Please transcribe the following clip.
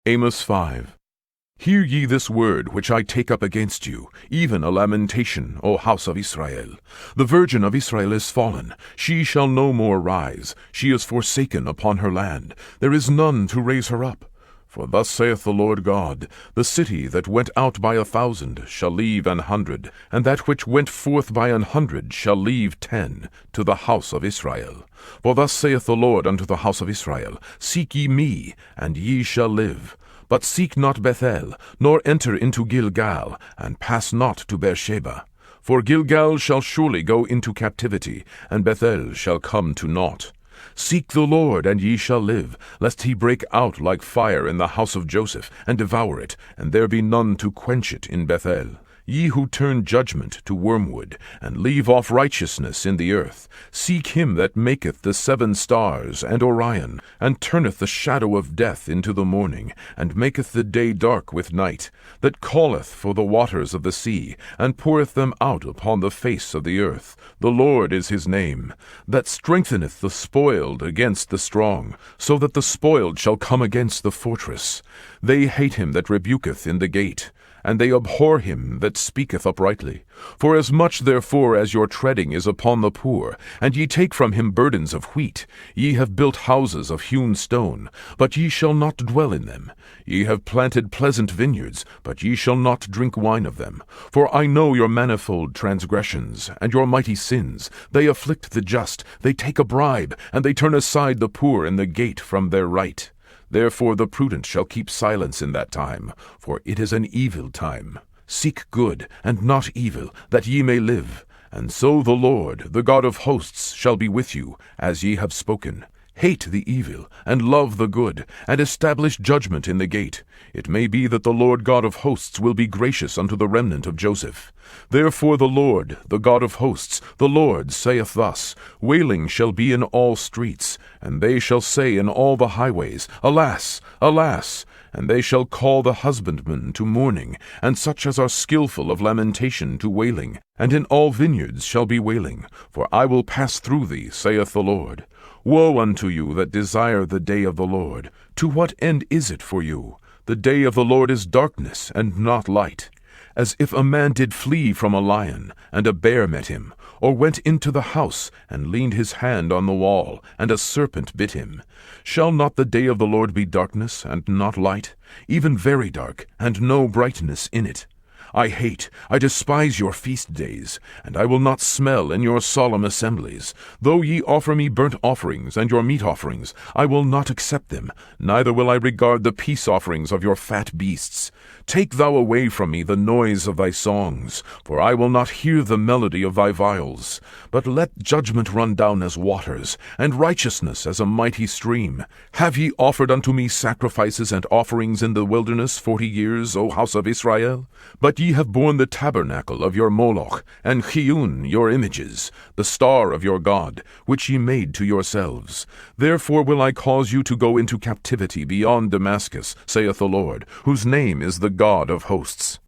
Amos 5. Hear ye this word which I take up against you, even a lamentation, O house of Israel. The virgin of Israel is fallen, she shall no more rise. She is forsaken upon her land, there is none to raise her up. For thus saith the Lord God, the city that went out by 1,000 shall leave 100, and that which went forth by 100 shall leave 10, to the house of Israel. For thus saith the Lord unto the house of Israel, Seek ye me, and ye shall live. But seek not Bethel, nor enter into Gilgal, and pass not to Beersheba. For Gilgal shall surely go into captivity, and Bethel shall come to naught. Seek the Lord, and ye shall live, lest he break out like fire in the house of Joseph, and devour it, and there be none to quench it in Bethel. Ye who turn judgment to wormwood, and leave off righteousness in the earth, seek him that maketh the 7 stars and Orion, and turneth the shadow of death into the morning, and maketh the day dark with night, that calleth for the waters of the sea, and poureth them out upon the face of the earth. The Lord is his name, that strengtheneth the spoiled against the strong, so that the spoiled shall come against the fortress. They hate him that rebuketh in the gate, and they abhor him that speaketh uprightly. Forasmuch therefore as your treading is upon the poor, and ye take from him burdens of wheat, ye have built houses of hewn stone, but ye shall not dwell in them. Ye have planted pleasant vineyards, but ye shall not drink wine of them. For I know your manifold transgressions, and your mighty sins. They afflict the just, they take a bribe, and they turn aside the poor in the gate from their right. Therefore the prudent shall keep silence in that time, for it is an evil time. Seek good, and not evil, that ye may live. And so the Lord, the God of hosts, shall be with you, as ye have spoken. Hate the evil, and love the good, and establish judgment in the gate. It may be that the Lord God of hosts will be gracious unto the remnant of Joseph. Therefore the Lord, the God of hosts, the Lord saith thus, Wailing shall be in all streets, and they shall say in all the highways, Alas, alas! And they shall call the husbandmen to mourning, and such as are skillful of lamentation to wailing. And in all vineyards shall be wailing, for I will pass through thee, saith the Lord. Woe unto you that desire the day of the Lord! To what end is it for you? The day of the Lord is darkness, and not light. As if a man did flee from a lion, and a bear met him, or went into the house, and leaned his hand on the wall, and a serpent bit him. Shall not the day of the Lord be darkness, and not light, even very dark, and no brightness in it? I despise your feast days, and I will not smell in your solemn assemblies. Though ye offer me burnt offerings and your meat offerings, I will not accept them, neither will I regard the peace offerings of your fat beasts. Take thou away from me the noise of thy songs, for I will not hear the melody of thy viols. But let judgment run down as waters, and righteousness as a mighty stream. Have ye offered unto me sacrifices and offerings in the wilderness 40 years, O house of Israel? But ye have borne the tabernacle of your Moloch, and Chiun your images, the star of your God, which ye made to yourselves. Therefore will I cause you to go into captivity beyond Damascus, saith the Lord, whose name is the God of hosts.